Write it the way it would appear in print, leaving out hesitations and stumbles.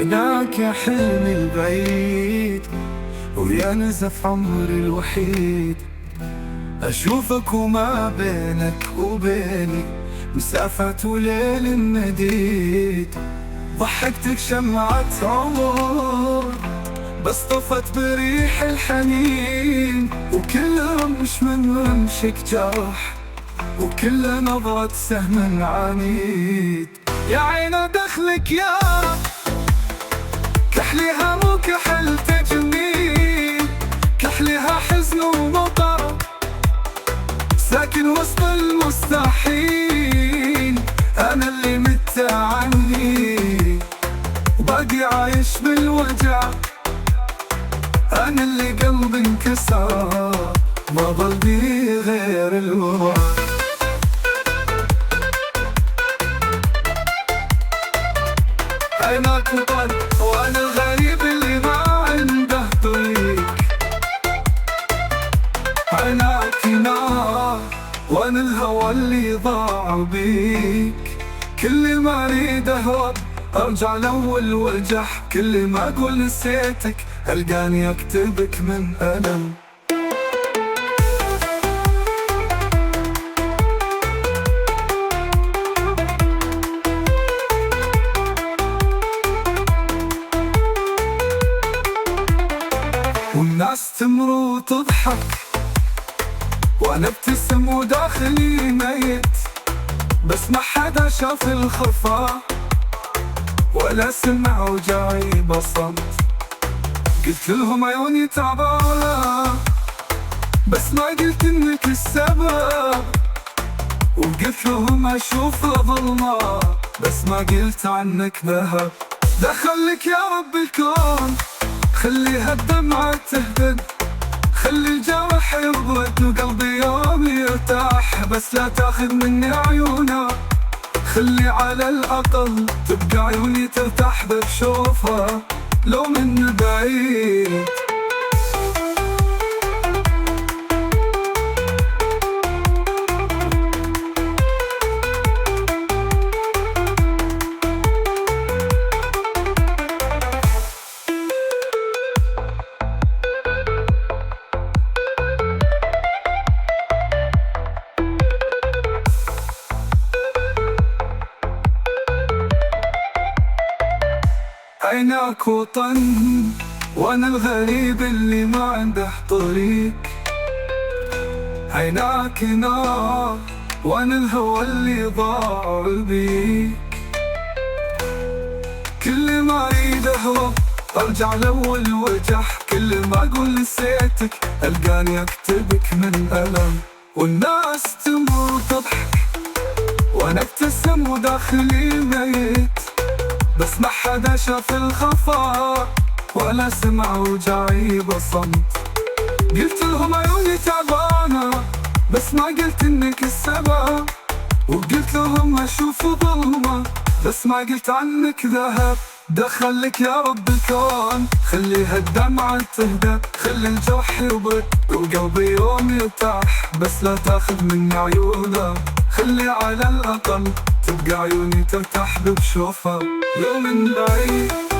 عيناك يا حلمي البعيد ويا نزف عمري الوحيد، أشوفك وما بينك وبيني مسافة وليل مديد. ضحكتك شمعة عمر بس طفت بريح الحنين، وكل رمش من رمشك جرح وكل نظرة سهم عنيد. يا عين دخلك يا كحلها مو كحل تجميل، كحلها حزن ومطر ساكن وسط المستحيل. أنا اللي مت عني وباقي عايش بالوجع، أنا اللي قلبي انكسر ما ضل بي غير الوعي. عيناك وطن وأنا الغريب اللي ما عنده طريق، عيناك نار وأنا الهوى اللي ضاع بيك. كل ما أريد أهرب أرجع لأول وجح، كل ما أقول نسيتك ألقاني أكتبك من ألم. والناس تمر وتضحك وأنا ابتسم وداخلي ميت، بس ما حدا شاف الخفا ولا سمع وجعي بصمت. قلت لهم عيوني تعبانة بس ما قلت انك السبب، وقلت لهم اشوف ظلمة بس ما قلت عنك ذهب. دخلك يا رب الكون خلي هالدمعة تهبد، خلي الجرح يبرد وقلبي يوم يرتاح، بس لا تاخذ مني عيونه، خلي على الأقل تبقى عيوني ترتاح بشوفها لو من بعيد. عيناك وطن وأنا الغريب اللي ما عنده طريق، عيناك نار وأنا الهوى اللي ضاع بيك. كل ما أريد أهرب أرجع لأول وجح، كل ما أقول نسيتك ألقاني أكتبك من ألم. والناس تمر وتضحك وأنا ابتسم وداخلي ميت، بس ما حدا شاف الخفا ولا سمع وجعي بصمت. قلت لهم عيوني تعبانة بس ما قلت انك السبب، وقلت لهم اشوف ظلمة بس ما قلت عنك ذهب. دخلك يا رب الكون خلي هالدمعة تهدى، خلي الجرح يبرد وقلبي يوم يرتاح، بس لا تاخذ مني عيونه، خلي على الأقل تبقى عيوني ترتاح بشوفها لو من بعيد.